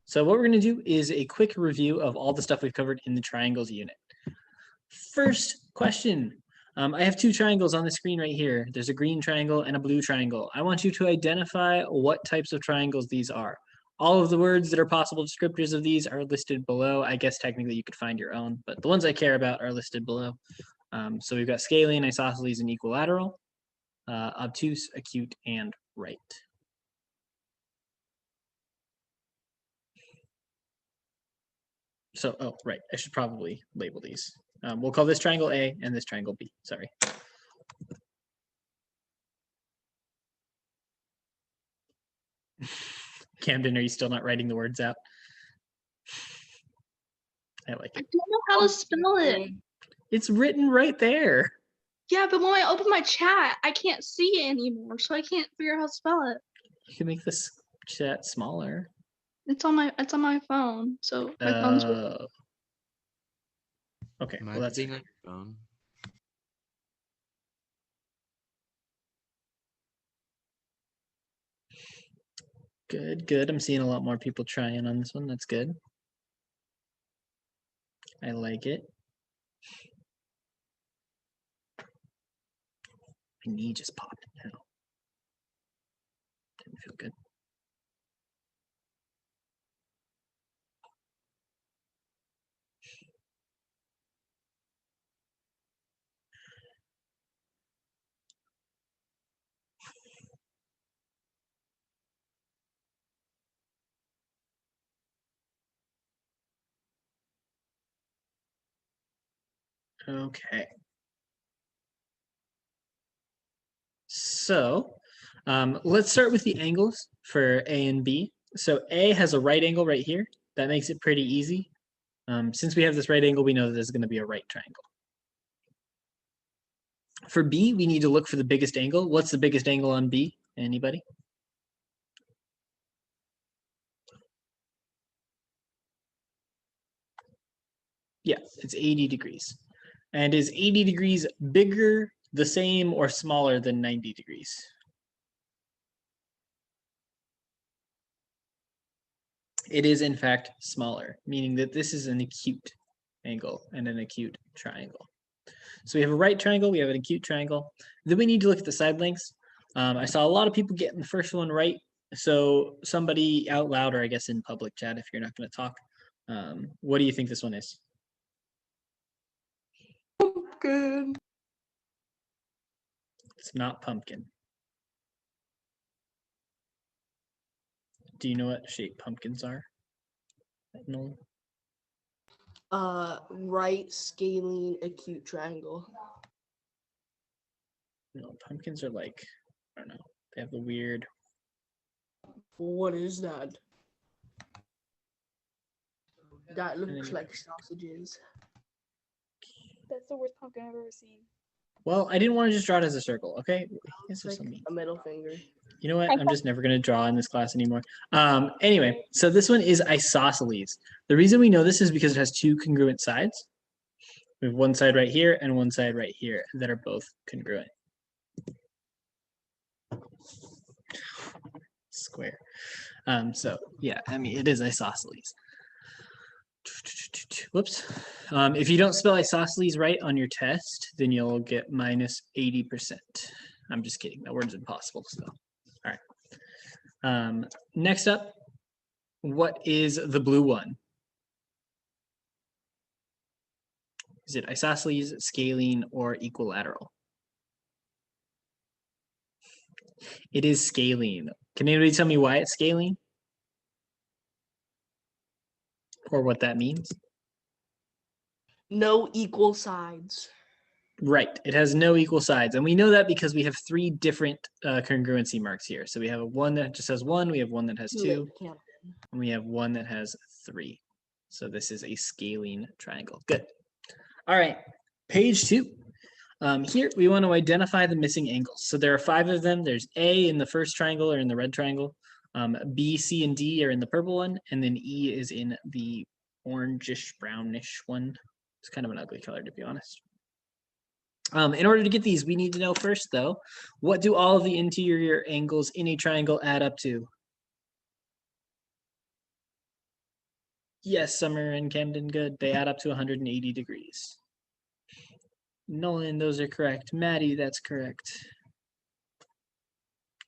So what we're going to do is a quick review of all the stuff we've covered in the triangles unit. First question. I have two triangles on the screen right here. There's a green triangle and a blue triangle. I want you to identify what types of triangles these are. All of the words that are possible descriptors of these are listed below. I guess technically you could find your own, but the ones I care about are listed below. So we've got scalene, isosceles, and equilateral, obtuse, acute, and right. So, oh, right, I should probably label these. We'll call this triangle A and this triangle B, sorry. Camden, are you still not writing the words out? I like it. I don't know how to spell it. It's written right there. Yeah, but when I open my chat, I can't see it anymore, so I can't figure out how to spell it. You can make this chat smaller. It's on my phone, so my phone's. Okay, well that's being on your phone. Good, good. I'm seeing a lot more people trying on this one. That's good. I like it. My knee just popped now. Didn't feel good. Okay. So let's start with the angles for A and B. So A has a right angle right here. That makes it pretty easy. Since we have this right angle, we know that this is going to be a right triangle. For B, we need to look for the biggest angle. What's the biggest angle on B? Anybody? Yeah, it's 80 degrees. And is 80 degrees bigger, the same, or smaller than 90 degrees? It is, in fact, smaller, meaning that this is an acute angle and an acute triangle. So we have a right triangle, we have an acute triangle. Then we need to look at the side lengths. I saw a lot of people getting the first one right. So somebody out loud, or I guess in public chat, if you're not going to talk, what do you think this one is? Pumpkin. It's not pumpkin. Do you know what shape pumpkins are? No. Right scalene acute triangle. No, pumpkins are like, I don't know. They have the weird. What is that? That looks like sausages. That's the worst pumpkin I've ever seen. Well, I didn't want to just draw it as a circle, okay? It's like a middle finger. You know what? I'm just never going to draw in this class anymore. Anyway, so this one is isosceles. The reason we know this is because it has two congruent sides. We have one side right here and one side right here that are both congruent. Square. So yeah, I mean, it is isosceles. Whoops. If you don't spell isosceles right on your test, then you'll get minus 80%. I'm just kidding. That word's impossible to spell. All right. Next up, what is the blue one? Is it isosceles, scalene, or equilateral? It is scalene. Can anybody tell me why it's scalene? Or what that means? No equal sides. Right, it has no equal sides. And we know that because we have three different congruency marks here. So we have one that just has one, we have one that has two, and we have one that has three. So this is a scalene triangle. Good. All right, page 2. Here we want to identify the missing angles. So there are 5 of them. There's A in the first triangle or in the red triangle. B, C, and D are in the purple one, and then E is in the orangish brownish one. It's kind of an ugly color, to be honest. In order to get these, we need to know first, though, what do all of the interior angles in a triangle add up to? Yes, Summer and Camden, good. They add up to 180 degrees. Nolan, those are correct. Maddie, that's correct.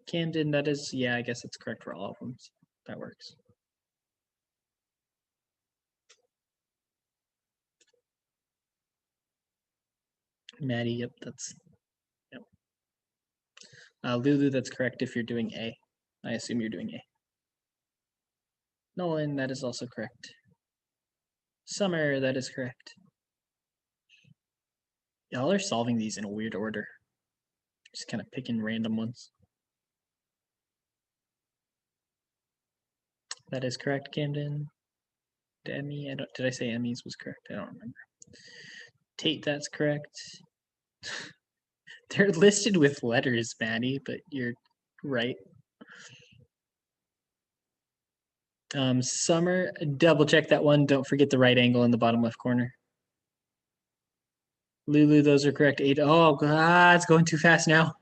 Camden, that is, yeah, I guess that's correct for all of them. So that works. Maddie, yep, that's, yep. Lulu, that's correct if you're doing A. I assume you're doing A. Nolan, that is also correct. Summer, that is correct. Y'all are solving these in a weird order. Just kind of picking random ones. That is correct, Camden. Emmy, did I say Emmy's was correct? I don't remember. Tate, that's correct. They're listed with letters, Maddie, but you're right. Summer, double check that one. Don't forget the right angle in the bottom left corner. Lulu, those are correct. 8. Oh, God, it's going too fast now.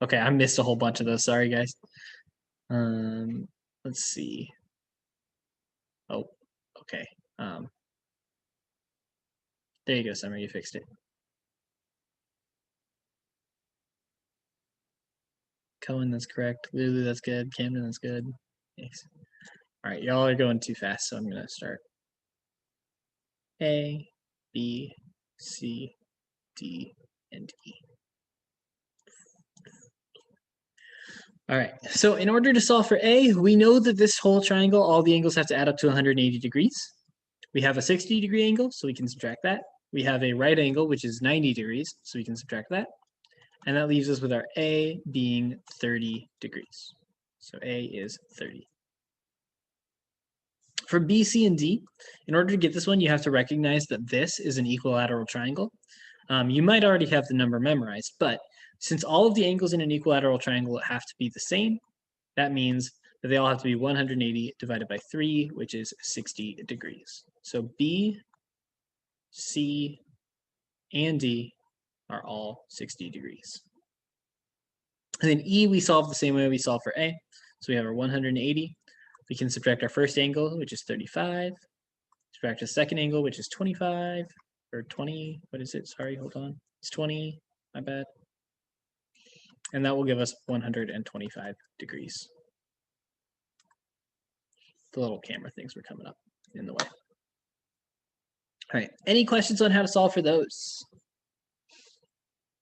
Okay, I missed a whole bunch of those. Sorry, guys. Let's see. Oh, okay. There you go, Summer. You fixed it. Cohen, that's correct. Lulu, that's good. Camden, that's good. Thanks. All right, y'all are going too fast, so I'm going to start. A, B, C, D, and E. All right, so in order to solve for A, we know that this whole triangle, all the angles have to add up to 180 degrees. We have a 60-degree angle, so we can subtract that. We have a right angle, which is 90 degrees, so we can subtract that. And that leaves us with our A being 30 degrees. So A is 30. For B, C, and D, in order to get this one, you have to recognize that this is an equilateral triangle. You might already have the number memorized, but since all of the angles in an equilateral triangle have to be the same, that means that they all have to be 180 divided by 3, which is 60 degrees. So B, C, and D are all 60 degrees. And then E, we solve the same way we solve for A. So we have our 180. We can subtract our first angle, which is 35. Subtract the second angle, which is 25, or 20. What is it? Sorry, hold on. It's 20, my bad. And that will give us 125 degrees. The little camera things were coming up in the way. All right, any questions on how to solve for those?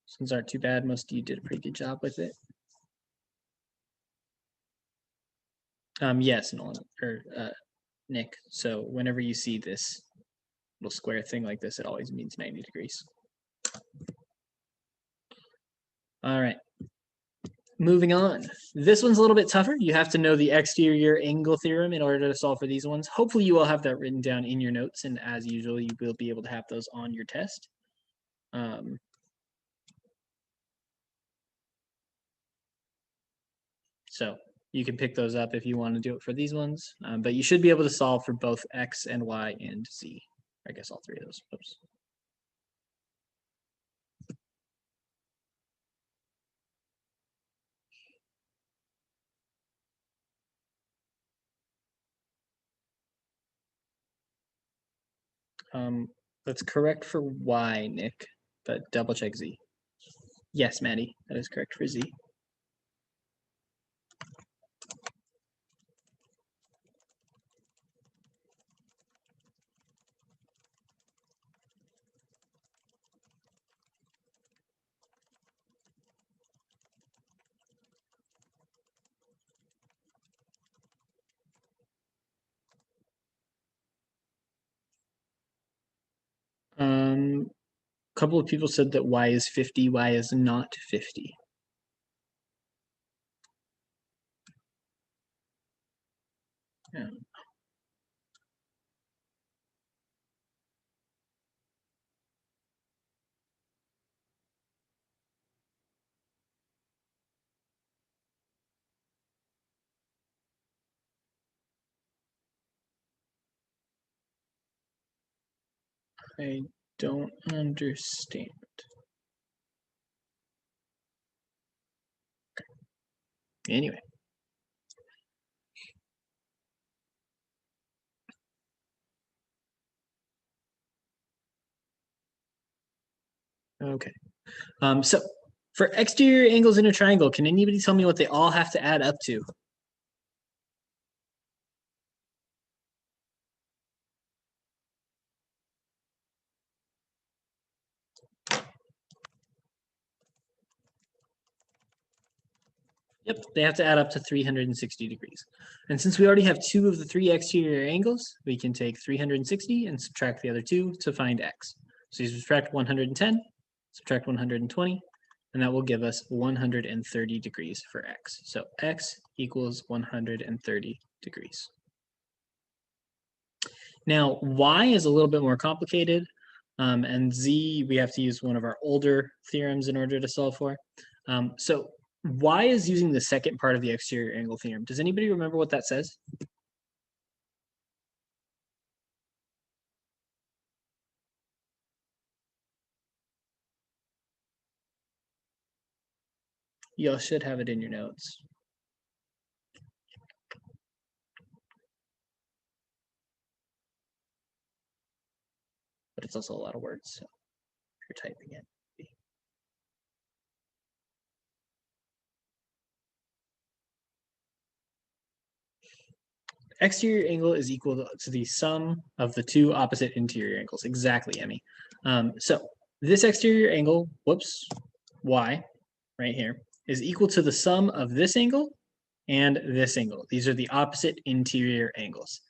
These ones aren't too bad. Most of you did a pretty good job with it. Yes, Nolan, or Nick. So whenever you see this little square thing like this, it always means 90 degrees. All right. Moving on. This one's a little bit tougher. You have to know the exterior angle theorem in order to solve for these ones. Hopefully you will have that written down in your notes, and as usual, you will be able to have those on your test. So you can pick those up if you want to do it for these ones, but you should be able to solve for both X and Y and Z. I guess all three of those. Oops. That's correct for Y, Nick, but double check Z. Yes, Maddie, that is correct for Z. A couple of people said that Y is 50, Y is not 50. Yeah. I don't understand. Anyway. Okay. So for exterior angles in a triangle, can anybody tell me what they all have to add up to? Yep, they have to add up to 360 degrees. And since we already have two of the three exterior angles, we can take 360 and subtract the other two to find x. So you subtract 110, subtract 120, and that will give us 130 degrees for x. So x equals 130 degrees. Now, y is a little bit more complicated, and z we have to use one of our older theorems in order to solve for. So y is using the second part of the exterior angle theorem. Does anybody remember what that says? Y'all should have it in your notes. But it's also a lot of words, so if you're typing it. Exterior angle is equal to the sum of the two opposite interior angles. Exactly, Emmy. So this exterior angle, whoops, y, right here, is equal to the sum of this angle and this angle. These are the opposite interior angles.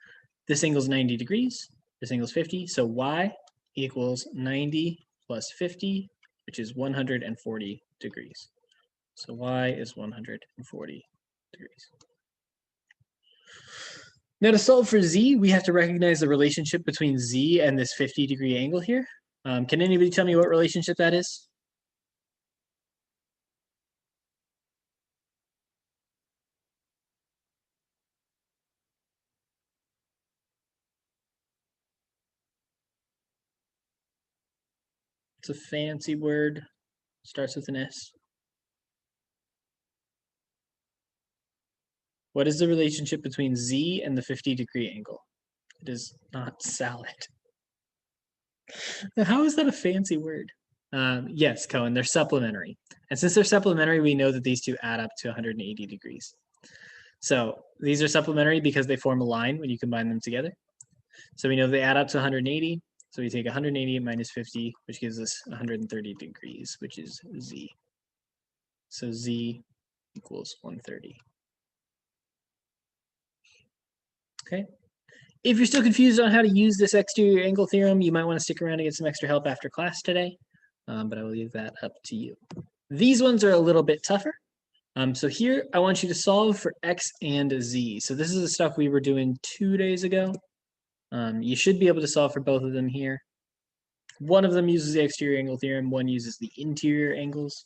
This angle is 90 degrees. This angle is 50. So y equals 90 plus 50, which is 140 degrees. So y is 140 degrees. Now to solve for z, we have to recognize the relationship between z and this 50-degree angle here. Can anybody tell me what relationship that is? It's a fancy word. Starts with an S. What is the relationship between z and the 50-degree angle? It is not salad. How is that a fancy word? Yes, Cohen, they're supplementary. And since they're supplementary, we know that these two add up to 180 degrees. So these are supplementary because they form a line when you combine them together. So we know they add up to 180. So we take 180 minus 50, which gives us 130 degrees, which is z. So z equals 130. Okay. If you're still confused on how to use this exterior angle theorem, you might want to stick around to get some extra help after class today, but I will leave that up to you. These ones are a little bit tougher. So here I want you to solve for x and z. So this is the stuff we were doing 2 days ago. You should be able to solve for both of them here. One of them uses the exterior angle theorem, one uses the interior angles.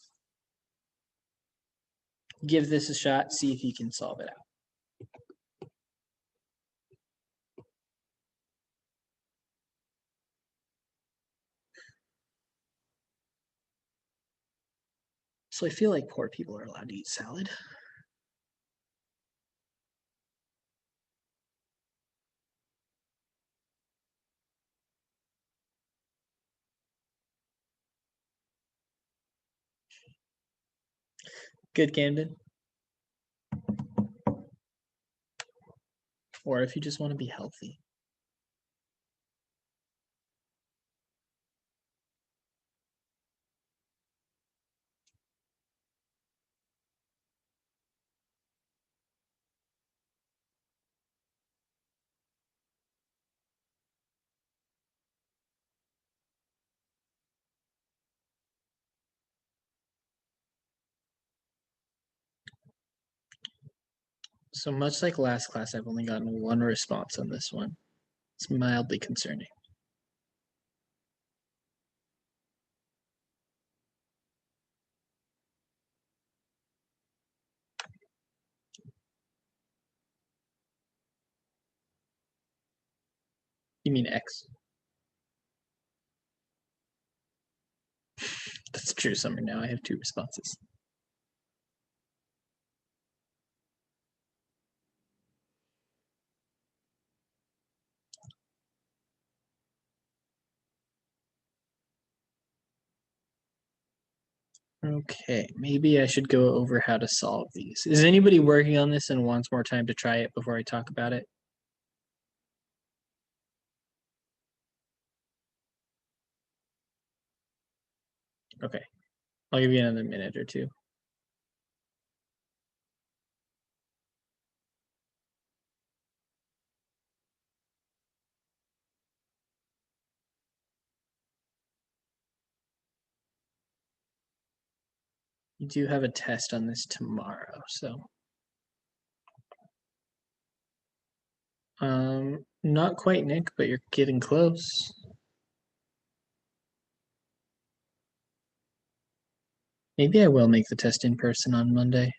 Give this a shot, see if you can solve it out. So I feel like poor people are allowed to eat salad. Good, Camden. Or if you just want to be healthy. So much like last class, I've only gotten one response on this one. It's mildly concerning. You mean X? That's true, Summer. Now I have 2 responses. Okay, maybe I should go over how to solve these. Is anybody working on this and wants more time to try it before I talk about it? Okay, I'll give you another minute or two. You do have a test on this tomorrow, so. Not quite, Nick, but you're getting close. Maybe I will make the test in person on Monday.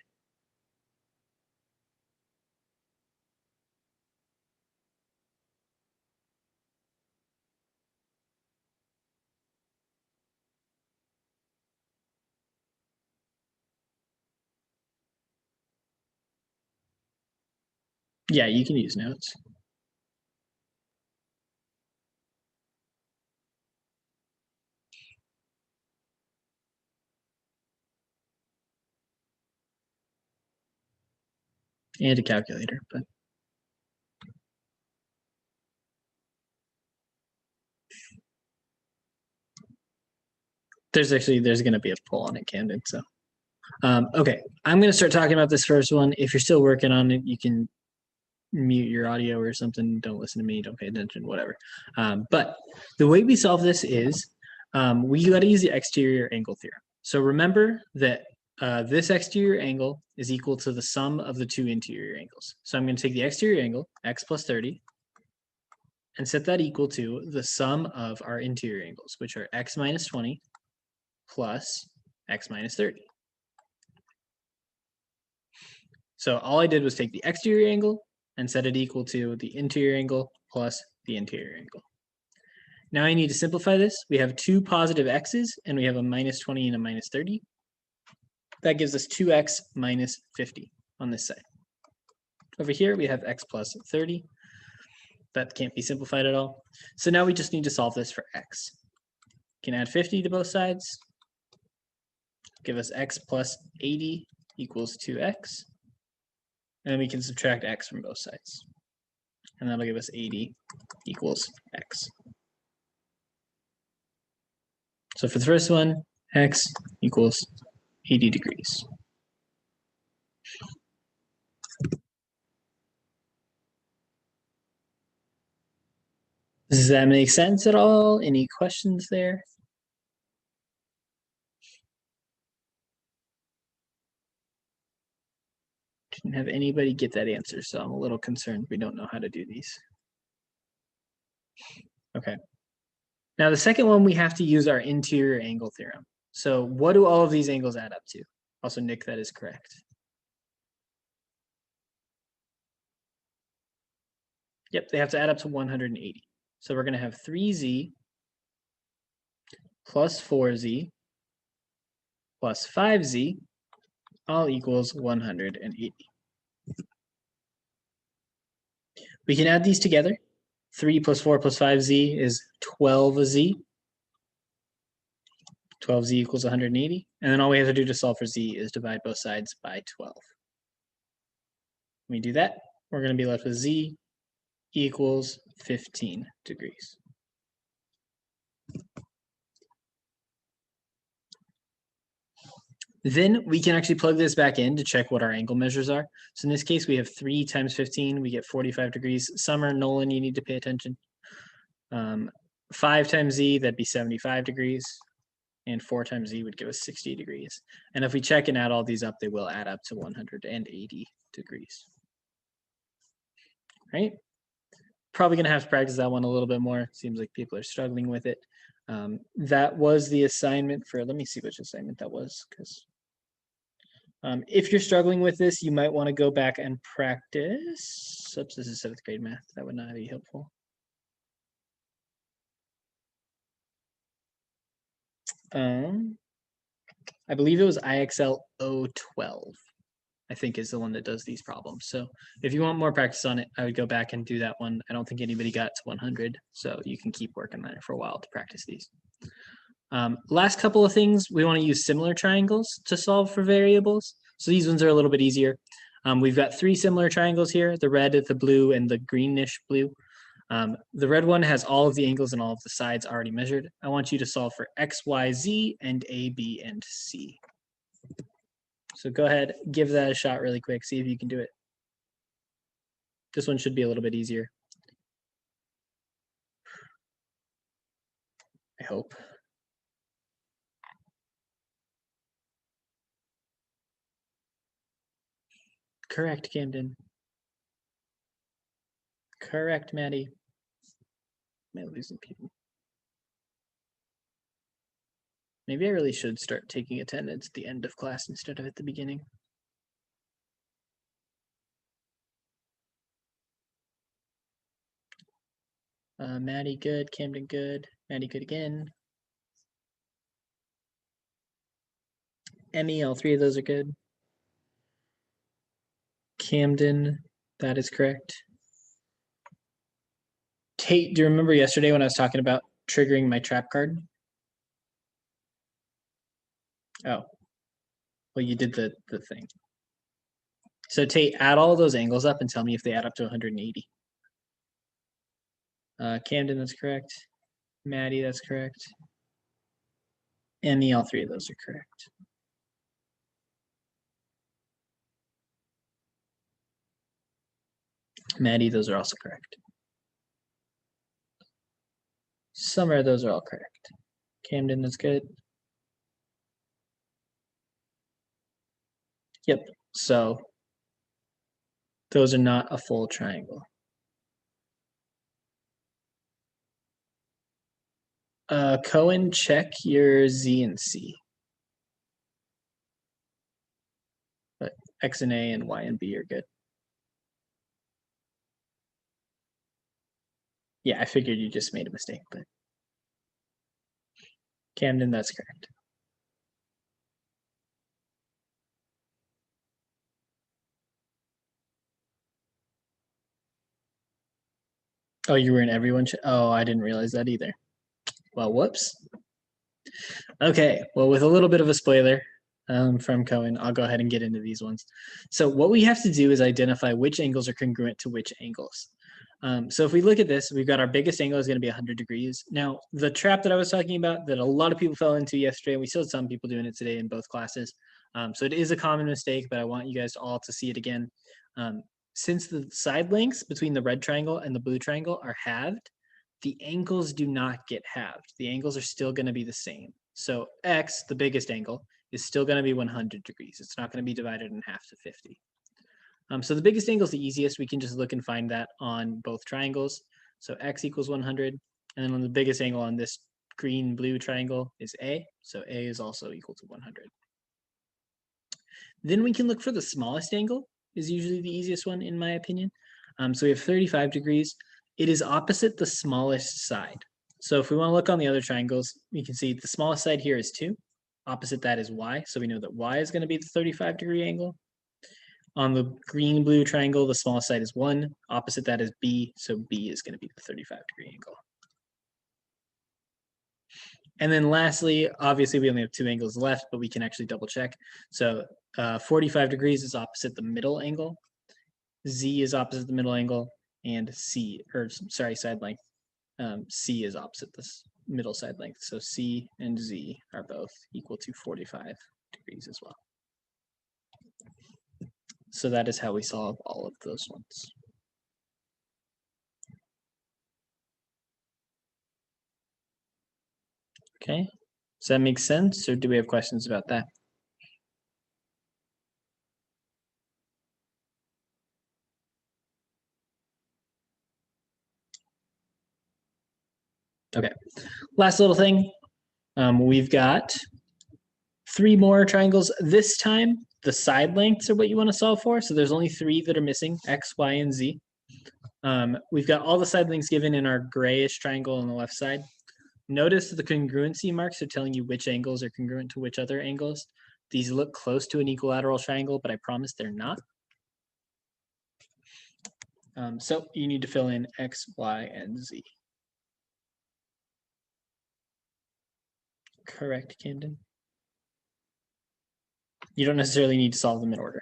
Yeah, you can use notes. And a calculator, but there's going to be a poll on it, Camden. So, okay, I'm going to start talking about this first one. If you're still working on it, you can mute your audio or something. Don't listen to me. Don't pay attention. Whatever. But the way we solve this is we got to use the exterior angle theorem. So remember that this exterior angle is equal to the sum of the two interior angles. So I'm going to take the exterior angle, x plus 30, and set that equal to the sum of our interior angles, which are x minus 20 plus x minus 30. So all I did was take the exterior angle and set it equal to the interior angle plus the interior angle. Now I need to simplify this. We have two positive x's and we have a minus 20 and a minus 30. That gives us 2x minus 50 on this side. Over here we have x plus 30. That can't be simplified at all. So now we just need to solve this for x. We can add 50 to both sides. Give us x plus 80 equals 2x. And then we can subtract x from both sides. And that'll give us 80 equals x. So for the first one, x equals 80 degrees. Does that make sense at all? Any questions there? Didn't have anybody get that answer, so I'm a little concerned we don't know how to do these. Okay. Now the second one, we have to use our interior angle theorem. So what do all of these angles add up to? Also, Nick, that is correct. Yep, they have to add up to 180. So we're going to have 3z plus 4z plus 5z all equals 180. We can add these together. 3 plus 4 plus 5z is 12z. 12z equals 180. And then all we have to do to solve for z is divide both sides by 12. When we do that, we're going to be left with z equals 15 degrees. Then we can actually plug this back in to check what our angle measures are. So in this case, we have 3 times 15, we get 45 degrees. Summer, Nolan, you need to pay attention. 5 times z, that'd be 75 degrees. And 4 times z would give us 60 degrees. And if we check and add all these up, they will add up to 180 degrees. Right? Probably going to have to practice that one a little bit more. Seems like people are struggling with it. That was the assignment for, let me see which assignment that was, because if you're struggling with this, you might want to go back and practice. Oops, this is 7th grade math. That would not be helpful. I believe it was IXL 012, I think is the one that does these problems. So if you want more practice on it, I would go back and do that one. I don't think anybody got to 100, so you can keep working on it for a while to practice these. Last couple of things, we want to use similar triangles to solve for variables. So these ones are a little bit easier. We've got 3 similar triangles here, the red, the blue, and the greenish blue. The red one has all of the angles and all of the sides already measured. I want you to solve for x, y, z, and a, b, and c. So go ahead, give that a shot really quick, see if you can do it. This one should be a little bit easier. I hope. Correct, Camden. Correct, Maddie. Am I losing people? Maybe I really should start taking attendance at the end of class instead of at the beginning. Maddie, good. Camden, good. Maddie, good again. Emmy, all 3 of those are good. Camden, that is correct. Tate, do you remember yesterday when I was talking about triggering my trap card? Oh, well, you did the thing. So Tate, add all those angles up and tell me if they add up to 180. Camden, that's correct. Maddie, that's correct. Emmy, all 3 of those are correct. Maddie, those are also correct. Summer, those are all correct. Camden, that's good. Yep, so those are not a full triangle. Cohen, check your Z and C. But X and A and Y and B are good. Yeah, I figured you just made a mistake, but Camden, that's correct. Oh, you were in everyone? Oh, I didn't realize that either. Well, whoops. Okay, well, with a little bit of a spoiler from Cohen, I'll go ahead and get into these ones. So what we have to do is identify which angles are congruent to which angles. So if we look at this, we've got our biggest angle is going to be 100 degrees. Now, the trap that I was talking about that a lot of people fell into yesterday, and we still had some people doing it today in both classes. So it is a common mistake, but I want you guys all to see it again. Since the side lengths between the red triangle and the blue triangle are halved, the angles do not get halved. The angles are still going to be the same. So X, the biggest angle, is still going to be 100 degrees. It's not going to be divided in half to 50. So the biggest angle is the easiest. We can just look and find that on both triangles. So X equals 100. And then on the biggest angle on this green-blue triangle is A. So A is also equal to 100. Then we can look for the smallest angle, is usually the easiest one in my opinion. So we have 35 degrees. It is opposite the smallest side. So if we want to look on the other triangles, we can see the smallest side here is 2. Opposite that is Y. So we know that Y is going to be the 35-degree angle. On the green-blue triangle, the smallest side is 1. Opposite that is B. So B is going to be the 35-degree angle. And then lastly, obviously we only have 2 angles left, but we can actually double check. So 45 degrees is opposite the middle angle. Z is opposite the middle angle, and side length. C is opposite this middle side length. So C and Z are both equal to 45 degrees as well. So that is how we solve all of those ones. Okay, does that make sense, or do we have questions about that? Okay, last little thing. We've got 3 more triangles. This time, the side lengths are what you want to solve for. So there's only 3 that are missing, X, Y, and Z. We've got all the side lengths given in our grayish triangle on the left side. Notice the congruency marks are telling you which angles are congruent to which other angles. These look close to an equilateral triangle, but I promise they're not. So you need to fill in X, Y, and Z. Correct, Camden. You don't necessarily need to solve them in order.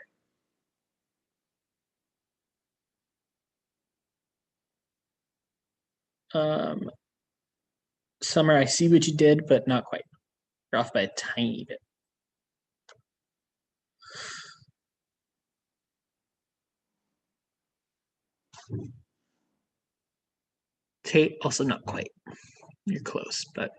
Summer, I see what you did, but not quite. You're off by a tiny bit. Tate, also not quite. You're close, but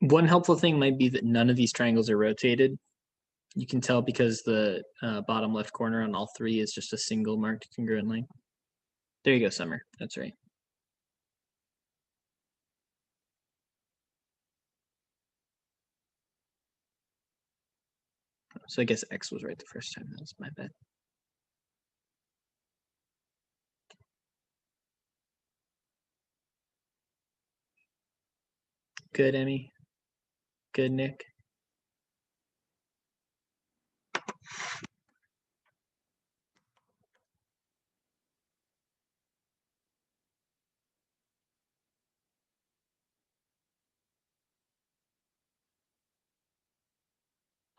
one helpful thing might be that none of these triangles are rotated. You can tell because the bottom left corner on all three is just a single marked congruent line. There you go, Summer. That's right. So I guess X was right the first time. That was my bad. Good, Emmy. Good, Nick.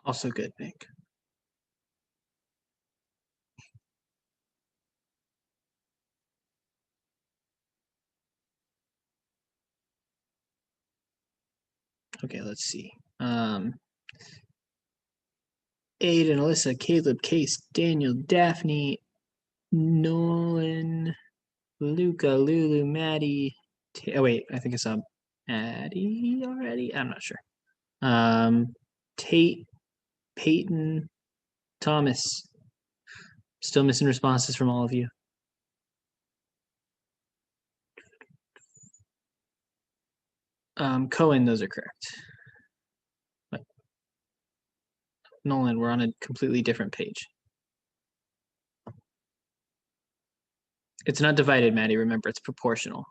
Also good, Nick. Okay, let's see. Aiden, Alyssa, Caleb, Case, Daniel, Daphne, Nolan, Luca, Lulu, Maddie. Oh wait, I think I saw Maddie already. I'm not sure. Tate, Peyton, Thomas. Still missing responses from all of you. Cohen, those are correct. But Nolan, we're on a completely different page. It's not divided, Maddie. Remember, it's proportional.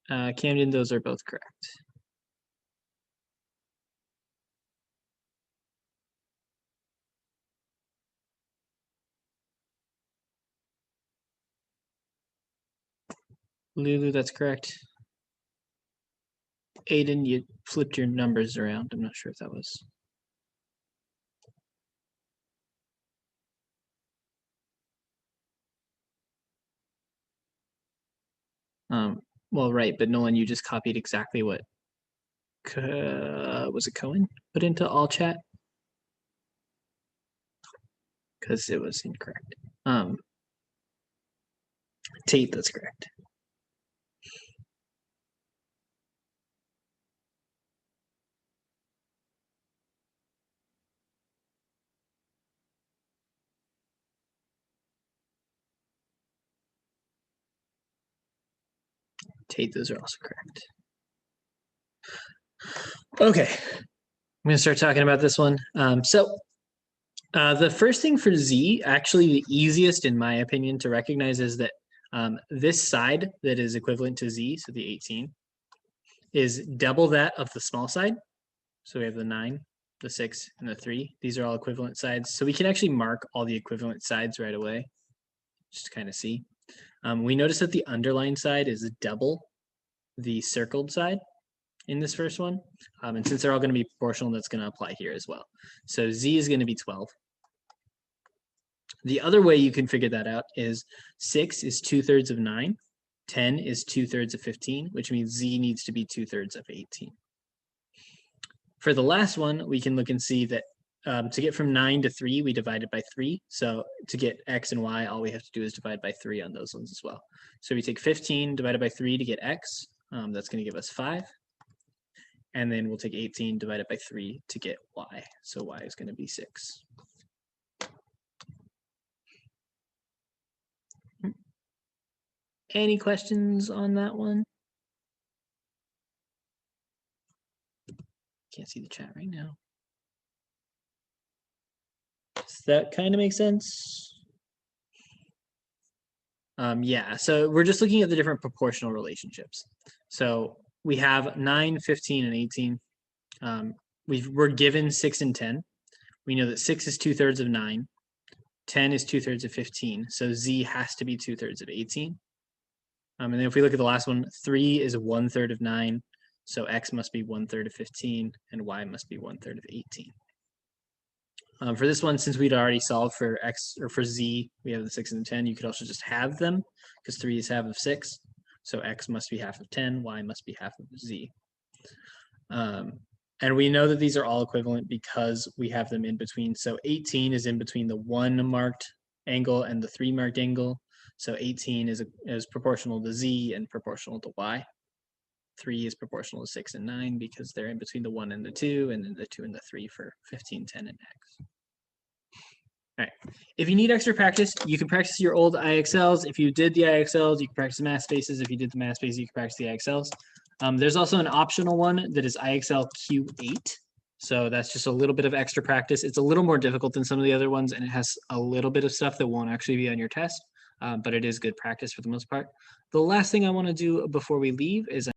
Camden, those are both correct. Lulu, that's correct. Aiden, you flipped your numbers around. I'm not sure if that was. Well, right, but Nolan, you just copied exactly what was it Cohen put into all chat? Because it was incorrect. Tate, that's correct. Tate, those are also correct. Okay, I'm gonna start talking about this one. The first thing for Z, actually the easiest in my opinion to recognize is that this side that is equivalent to Z, so the 18, is double that of the small side. So we have the 9, the 6, and the 3. These are all equivalent sides. So we can actually mark all the equivalent sides right away, just to kind of see. We notice that the underlined side is double the circled side in this first one. And since they're all going to be proportional, that's going to apply here as well. So Z is going to be 12. The other way you can figure that out is 6 is 2/3 of 9. 10 is 2/3 of 15, which means Z needs to be 2/3 of 18. For the last one, we can look and see that to get from 9 to 3, we divided by 3. So to get X and Y, all we have to do is divide by 3 on those ones as well. So we take 15 divided by 3 to get X. That's going to give us 5. And then we'll take 18 divided by 3 to get Y. So Y is going to be 6. Any questions on that one? Can't see the chat right now. Does that kind of make sense? Yeah, so we're just looking at the different proportional relationships. So we have 9, 15, and 18. We're given 6 and 10. We know that 6 is 2/3 of 9. 10 is 2/3 of 15. So Z has to be 2/3 of 18. And then if we look at the last one, 3 is 1/3 of 9. So X must be 1/3 of 15 and Y must be 1/3 of 18. For this one, since we'd already solved for X or for Z, we have the 6 and the 10. You could also just have them because 3 is half of 6. So X must be half of 10, Y must be half of Z. And we know that these are all equivalent because we have them in between. So 18 is in between the 1 marked angle and the 3 marked angle. So 18 is proportional to Z and proportional to Y. 3 is proportional to 6 and 9 because they're in between the 1 and the 2, and then the 2 and the 3 for 15, 10, and X. All right. If you need extra practice, you can practice your old IXLs. If you did the IXLs, you can practice the math spaces. If you did the math spaces, you can practice the IXLs. There's also an optional one that is IXL Q8. So that's just a little bit of extra practice. It's a little more difficult than some of the other ones, and it has a little bit of stuff that won't actually be on your test, but it is good practice for the most part. The last thing I want to do before we leave is